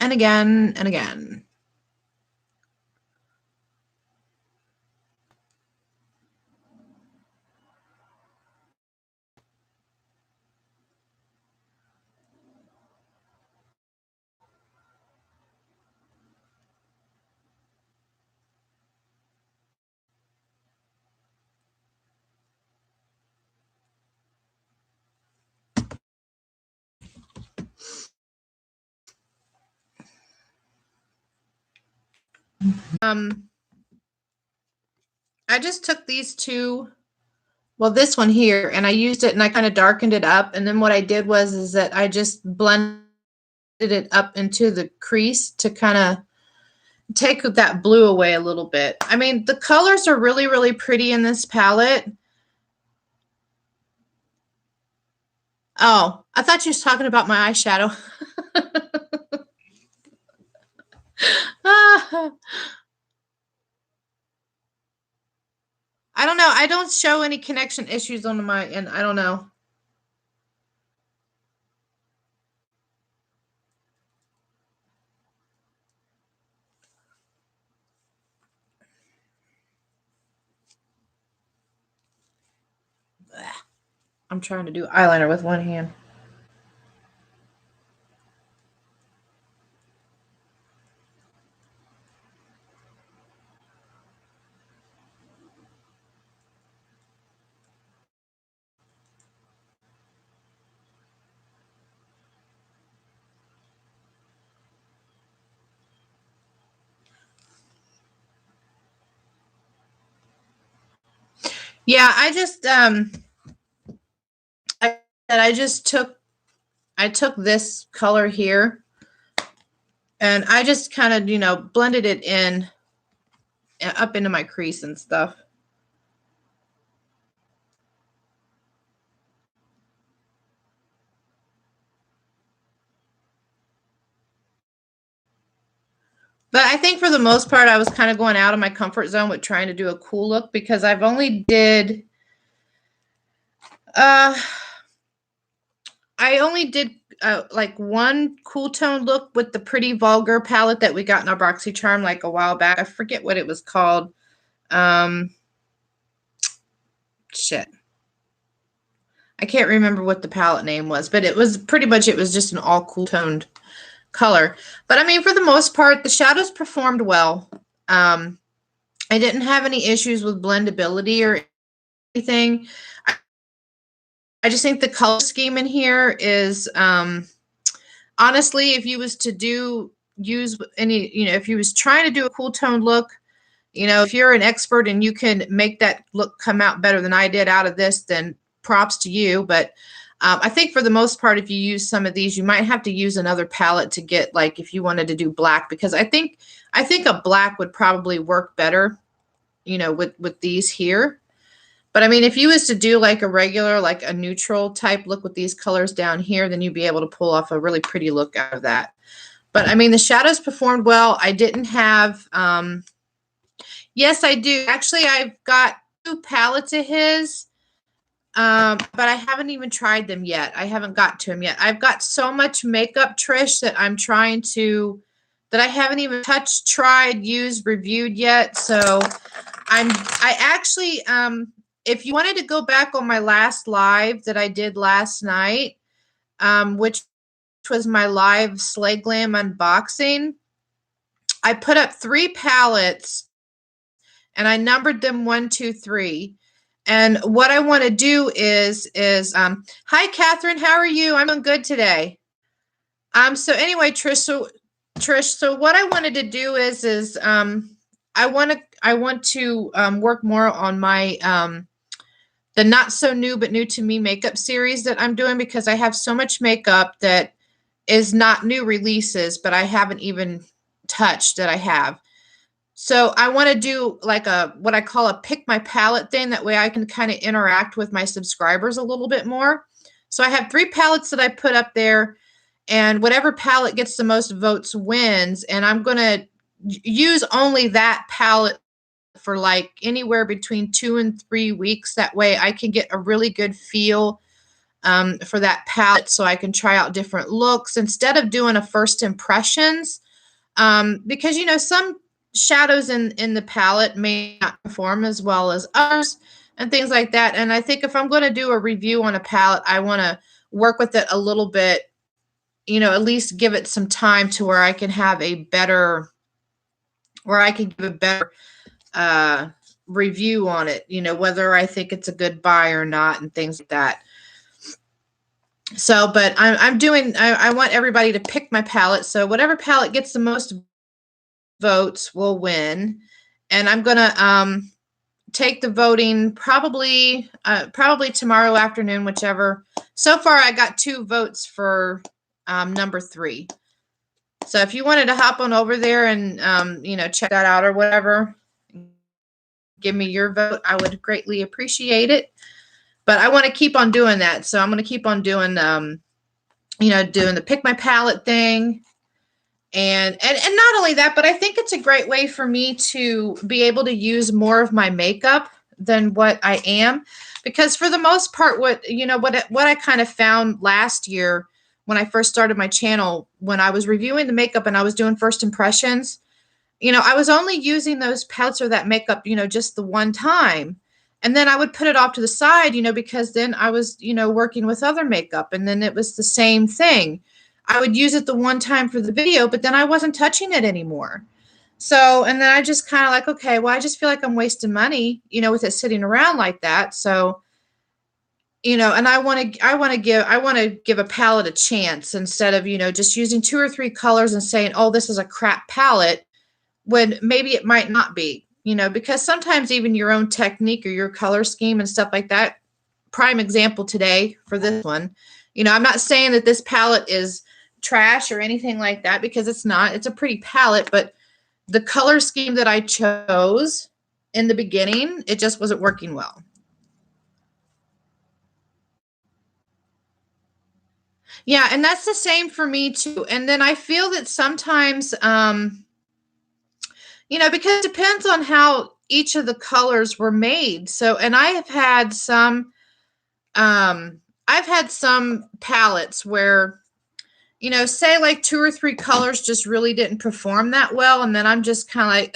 and again and again. I just took these two, well, this one here, and I used it and I kind of darkened it up. And then what I did is that I just blended it up into the crease to kind of take that blue away a little bit. I mean, the colors are really, really pretty in this palette. Oh, I thought you was talking about my eyeshadow. I don't know. I don't show any connection issues on my end. I don't know. I'm trying to do eyeliner with one hand. Yeah, I just I took this color here and I just kind of, you know, blended it in up into my crease and stuff. But I think for the most part, I was kind of going out of my comfort zone with trying to do a cool look because I've only did, I only did like one cool tone look with the Pretty Vulgar palette that we got in our BoxyCharm like a while back. I forget what it was called. Shit. I can't remember what the palette name was, but it was pretty much, it was just an all cool toned color. But I mean, for the most part, the shadows performed well. I didn't have any issues with blendability or anything. I just think the color scheme in here is, honestly, if you was to use any, you know, if you was trying to do a cool tone look, you know, if you're an expert and you can make that look come out better than I did out of this, then props to you. But I think for the most part, if you use some of these, you might have to use another palette to get, like, if you wanted to do black, because I think a black would probably work better, you know, with these here. But I mean, if you was to do like a regular, like a neutral type look with these colors down here, then you'd be able to pull off a really pretty look out of that. But I mean, the shadows performed well. I didn't have, yes, I do. Actually, I've got 2 palettes of his. But I haven't even tried them yet. I haven't got to them yet. I've got so much makeup, Trish, that I'm trying to, that I haven't even touched, tried, used, reviewed yet. So I actually, if you wanted to go back on my last live that I did last night, which was my live Slay Glam unboxing, I put up 3 palettes and I numbered them 1, 2, 3. And what I want to do is hi, Catherine, how are you? I'm good today. So anyway, Trish, so what I wanted to do is I want to work more on my the Not So New But New to Me makeup series that I'm doing, because I have so much makeup that is not new releases, but I haven't even touched that I have. So I want to do like a, what I call a pick my palette thing. That way I can kind of interact with my subscribers a little bit more. So I have 3 palettes that I put up there, and whatever palette gets the most votes wins. And I'm going to use only that palette for like anywhere between 2 and 3 weeks. That way I can get a really good feel for that palette so I can try out different looks instead of doing a first impressions. Because, you know, some shadows in the palette may not perform as well as others and things like that. And I think if I'm going to do a review on a palette, I want to work with it a little bit, you know, at least give it some time to where I can have a better, where I can give a better review on it, you know, whether I think it's a good buy or not and things like that. So, but I want everybody to pick my palette. So whatever palette gets the most votes will win. And I'm going to take the voting probably tomorrow afternoon, whichever. So far, I got 2 votes for number 3. So if you wanted to hop on over there and, you know, check that out or whatever, give me your vote. I would greatly appreciate it. But I want to keep on doing that. So I'm going to keep on doing, you know, doing the pick my palette thing. And not only that, but I think it's a great way for me to be able to use more of my makeup than what I am. Because for the most part, what I kind of found last year when I first started my channel, when I was reviewing the makeup and I was doing first impressions, you know, I was only using those palettes or that makeup, you know, just the one time. And then I would put it off to the side, you know, because then I was, you know, working with other makeup and then it was the same thing. I would use it the one time for the video, but then I wasn't touching it anymore. So, and then I just kind of like, okay, well, I just feel like I'm wasting money, you know, with it sitting around like that. So, you know, and I want to give a palette a chance instead of, you know, just using 2 or 3 colors and saying, oh, this is a crap palette, when maybe it might not be, you know, because sometimes even your own technique or your color scheme and stuff like that. Prime example today for this one, you know, I'm not saying that this palette is trash or anything like that because it's not. It's a pretty palette, but the color scheme that I chose in the beginning, it just wasn't working well. Yeah, and that's the same for me too. And then I feel that sometimes, you know, because it depends on how each of the colors were made. So, and I've had some palettes where, you know, say like 2 or 3 colors just really didn't perform that well. And then I'm just kind of like,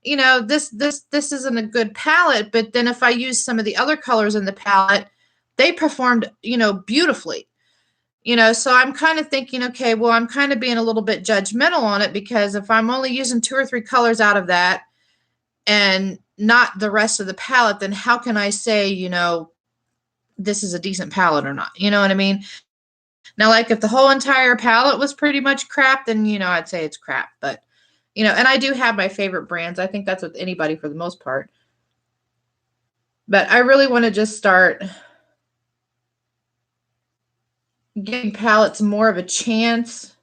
you know, this isn't a good palette. But then if I use some of the other colors in the palette, they performed, you know, beautifully. You know, so I'm kind of thinking, okay, well, I'm kind of being a little bit judgmental on it because if I'm only using 2 or 3 colors out of that and not the rest of the palette, then how can I say, you know, this is a decent palette or not? You know what I mean? Now, like if the whole entire palette was pretty much crap, then, you know, I'd say it's crap. But, you know, and I do have my favorite brands. I think that's with anybody for the most part. But I really want to just start giving palettes more of a chance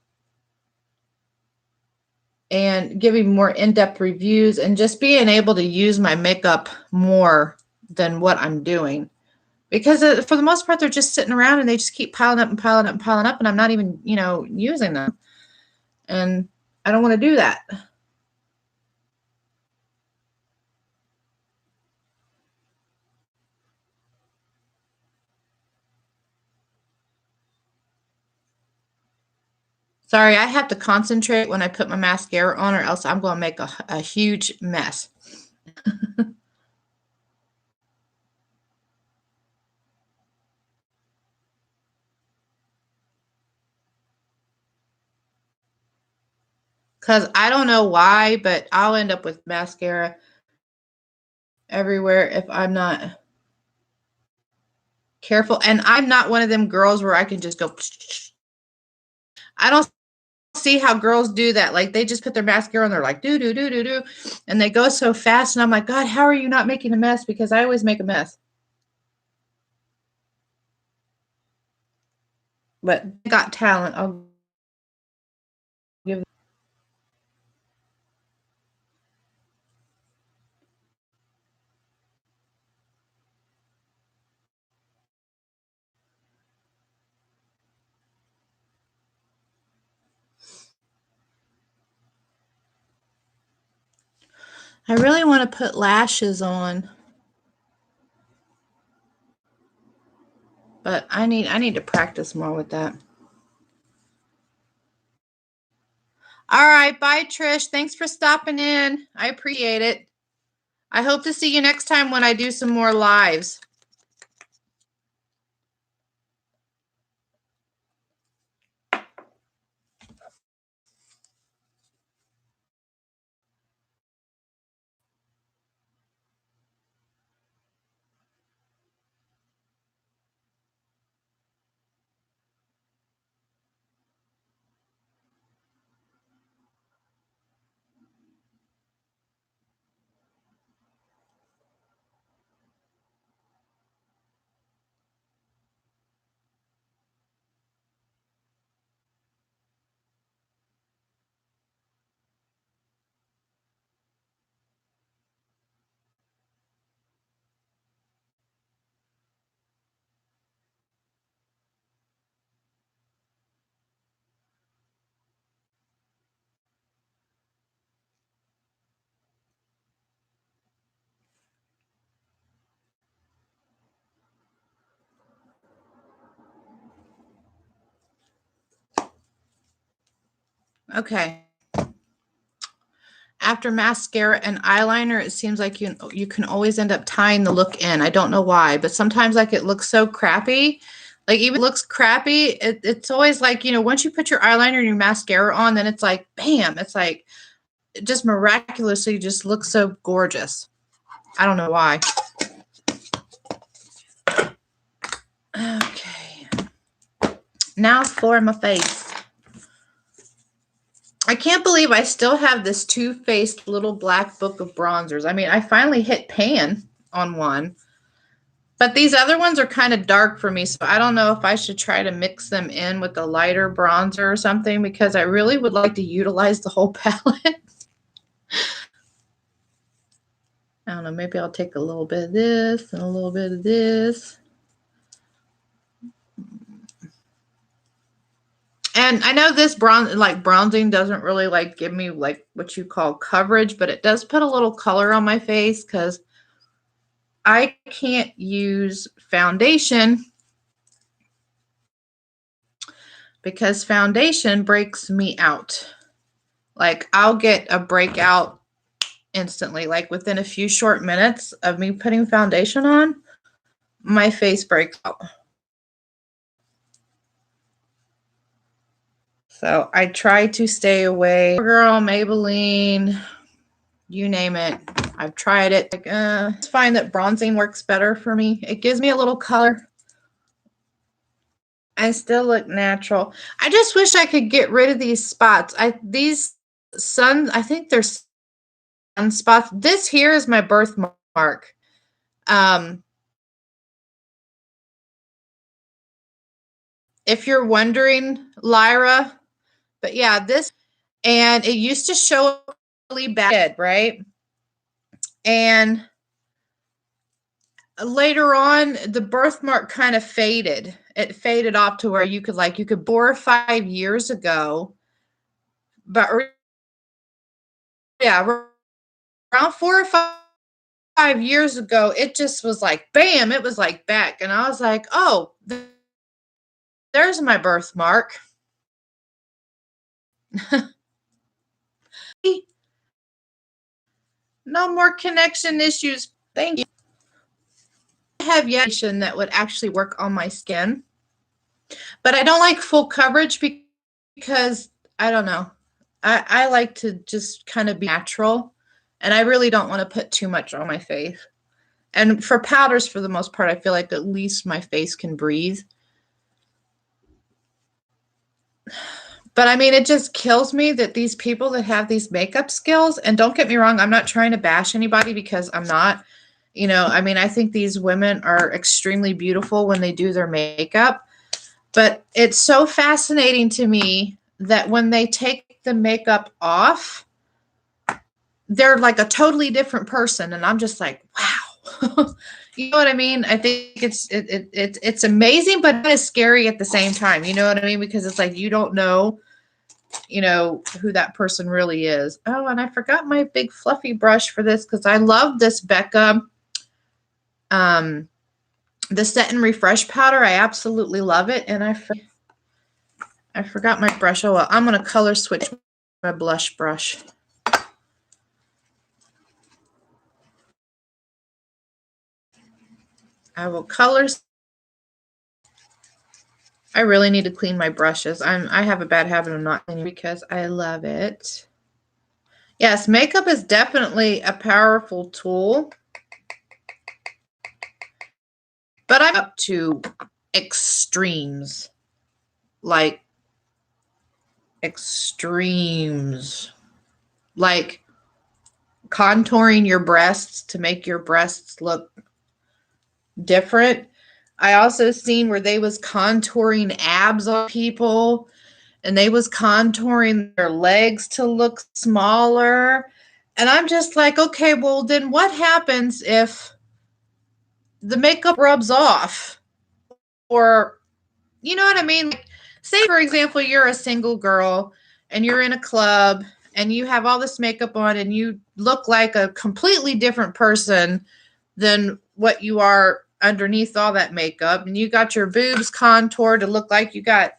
and giving more in-depth reviews and just being able to use my makeup more than what I'm doing. Because for the most part, they're just sitting around and they just keep piling up and piling up and piling up, and I'm not even, you know, using them. And I don't want to do that. Sorry, I have to concentrate when I put my mascara on or else I'm going to make a huge mess. Because I don't know why, but I'll end up with mascara everywhere if I'm not careful. And I'm not one of them girls where I can just go. I don't see how girls do that. Like they just put their mascara on, they're like do do do do do, and they go so fast. And I'm like, God, how are you not making a mess? Because I always make a mess. But got talent. I'll give. I really want to put lashes on, But I need to practice more with that. All right, bye Trish. Thanks for stopping in. I appreciate it. I hope to see you next time when I do some more lives. Okay. After mascara and eyeliner, it seems like you can always end up tying the look in. I don't know why, but sometimes like it looks so crappy. Like even if it looks crappy, it's always like, once you put your eyeliner and your mascara on, then it's like, bam, it's like it just miraculously just looks so gorgeous. I don't know why. Okay. Now for my face. I can't believe I still have this Too Faced little black book of bronzers. I mean, I finally hit pan on one, but these other ones are kind of dark for me, so I don't know if I should try to mix them in with a lighter bronzer or something, because I really would like to utilize the whole palette. I don't know, maybe I'll take a little bit of this and a little bit of this. And I know this bronzing doesn't really like give me like what you call coverage, but it does put a little color on my face because I can't use foundation because foundation breaks me out. Like I'll get a breakout instantly, like within a few short minutes of me putting foundation on, my face breaks out. So I try to stay away. Girl, Maybelline, you name it. I've tried it. Like, I find that bronzing works better for me. It gives me a little color. I still look natural. I just wish I could get rid of these spots. I think they're sunspots. This here is my birthmark. If you're wondering, Lyra, but yeah, this, and it used to show really bad, right? And later on, the birthmark kind of faded. It faded off to where you could 4 or 5 years ago, but yeah, around 4 or 5 years ago, it just was like, bam, it was like back. And I was like, oh, there's my birthmark. No more connection issues. Thank you. I have yet that would actually work on my skin, but I don't like full coverage because I don't know. I like to just kind of be natural, and I really don't want to put too much on my face. And for powders, for the most part, I feel like at least my face can breathe. But I mean, it just kills me that these people that have these makeup skills, and don't get me wrong, I'm not trying to bash anybody because I'm not, I mean, I think these women are extremely beautiful when they do their makeup, but it's so fascinating to me that when they take the makeup off, they're like a totally different person. And I'm just like, wow. You know what I mean? I think it's amazing, but it's scary at the same time. You know what I mean? Because it's like, you don't know, who that person really is. Oh, and I forgot my big fluffy brush for this because I love this Becca The Set and Refresh powder, I absolutely love it. And I forgot my brush. Oh, well, I'm going to color switch my blush brush. I will color. I really need to clean my brushes. I have a bad habit of not cleaning because I love it. Yes, makeup is definitely a powerful tool. But I'm up to extremes. Like extremes. Like contouring your breasts to make your breasts look different. I also seen where they was contouring abs on people, and they was contouring their legs to look smaller. And I'm just like, okay, well then what happens if the makeup rubs off? Or, you know what I mean? Like, say, for example, you're a single girl and you're in a club and you have all this makeup on and you look like a completely different person than what you are underneath all that makeup. And you got your boobs contoured to look like you got,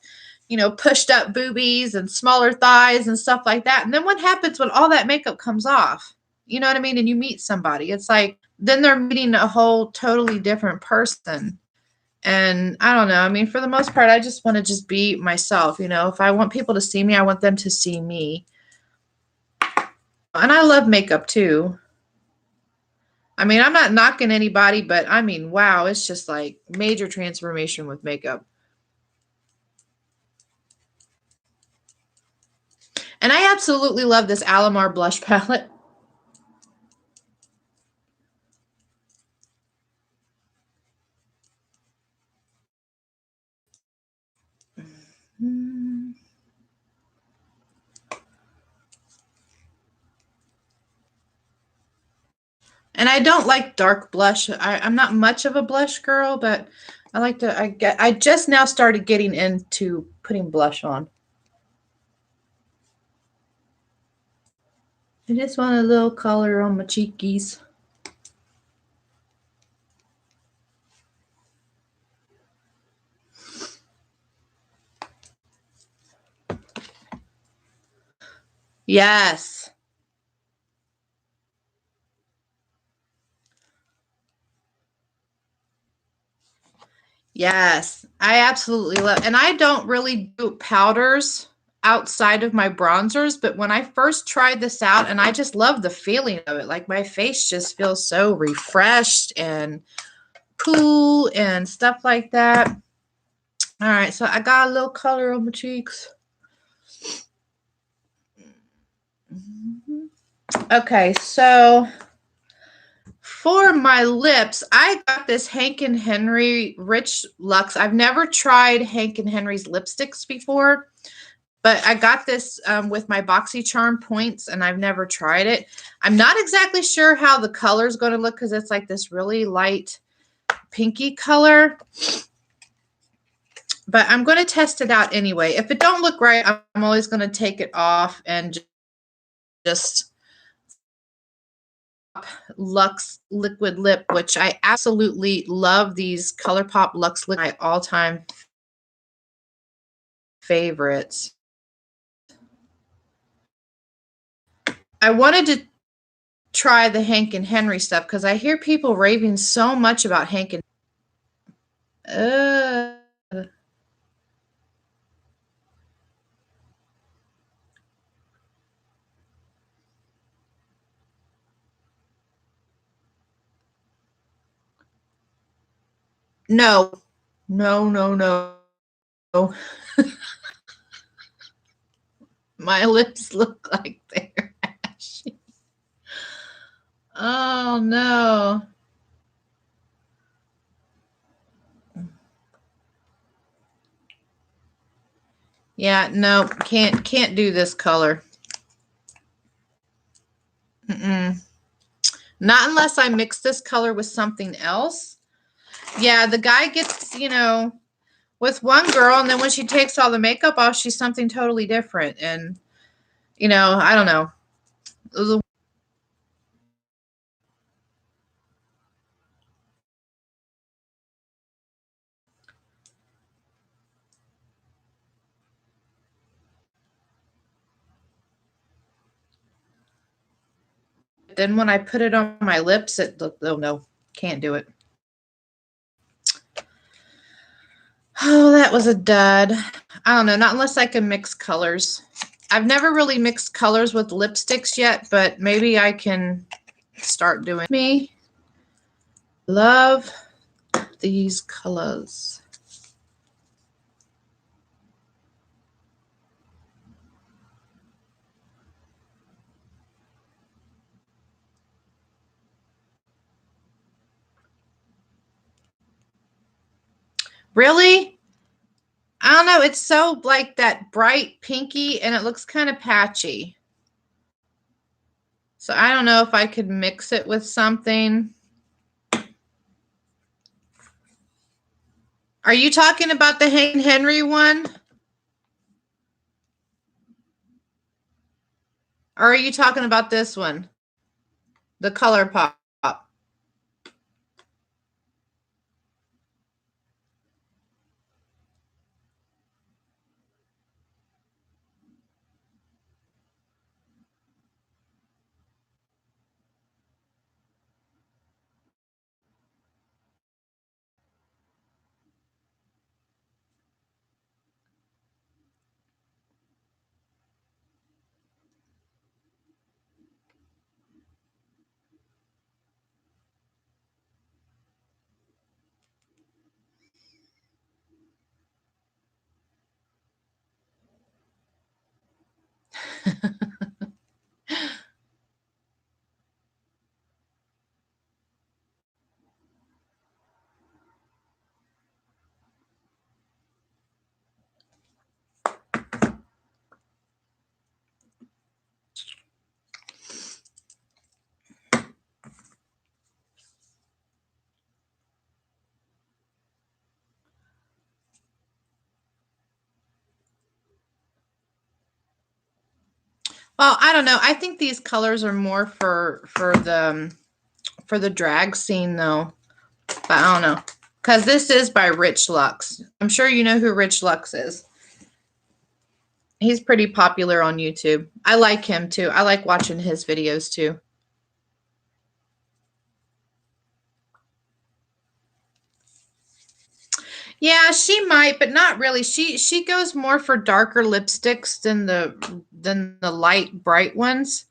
pushed up boobies and smaller thighs and stuff like that. And then what happens when all that makeup comes off? You know what I mean? And you meet somebody. It's like, then they're meeting a whole totally different person. And I don't know. I mean, for the most part, I just want to just be myself. If I want people to see me, I want them to see me. And I love makeup too. I mean, I'm not knocking anybody, but I mean, wow, it's just like major transformation with makeup. And I absolutely love this Alamar blush palette. And I don't like dark blush. I'm not much of a blush girl, but I just now started getting into putting blush on. I just want a little color on my cheekies. Yes. Yes, I absolutely love, and I don't really do powders outside of my bronzers, but when I first tried this out, and I just love the feeling of it, like my face just feels so refreshed and cool and stuff like that. All right, so I got a little color on my cheeks. Okay, so for my lips, I got this Hank and Henry Rich Luxe. I've never tried Hank and Henry's lipsticks before. But I got this with my BoxyCharm points, and I've never tried it. I'm not exactly sure how the color is going to look because it's like this really light pinky color. But I'm going to test it out anyway. If it don't look right, I'm always going to take it off and just Luxe Liquid Lip, which I absolutely love. These ColourPop Luxe Lip, my all-time favorites. I wanted to try the Hank and Henry stuff because I hear people raving so much about Hank and no, no, no, no. My lips look like they're ashy. Oh no. Yeah, no, can't do this color. Mm-mm. Not unless I mix this color with something else. Yeah, the guy gets, with one girl, and then when she takes all the makeup off, she's something totally different. And, I don't know. then when I put it on my lips, it looked, oh no, can't do it. Oh, that was a dud. I don't know, not unless I can mix colors. I've never really mixed colors with lipsticks yet, but maybe I can start doing. Me love these colors. Really? I don't know. It's so like that bright pinky and it looks kind of patchy. So I don't know if I could mix it with something. Are you talking about the Henry one? Or are you talking about this one? The Color Pop. Well, I don't know. I think these colors are more for the drag scene though. But I don't know. Because this is by Rich Lux. I'm sure you know who Rich Lux is. He's pretty popular on YouTube. I like him too. I like watching his videos too. Yeah, she might, but not really. She goes more for darker lipsticks than the light bright ones.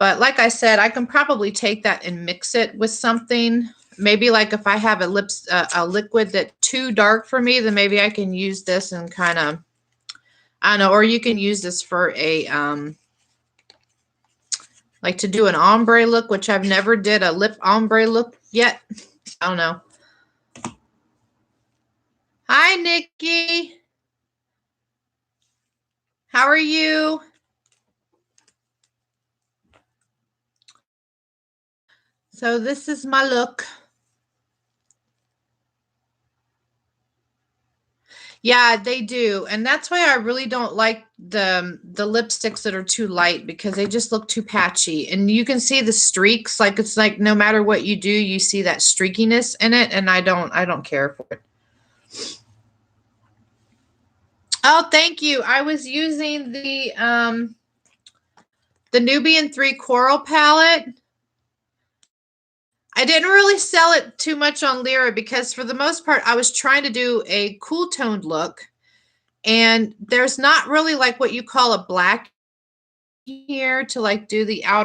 But like I said, I can probably take that and mix it with something. Maybe like if I have a liquid that's too dark for me, then maybe I can use this and kind of, I don't know, or you can use this for a like to do an ombre look, which I've never did a lip ombre look yet. I don't know. Hi, Nikki. How are you? So this is my look. Yeah, they do. And that's why I really don't like the lipsticks that are too light because they just look too patchy. And you can see the streaks, like it's like no matter what you do, you see that streakiness in it, and I don't care for it. Oh, thank you. I was using the Nubian 3 Coral palette. I didn't really sell it too much on Lyra because for the most part, I was trying to do a cool toned look. And there's not really like what you call a black here to like do the outer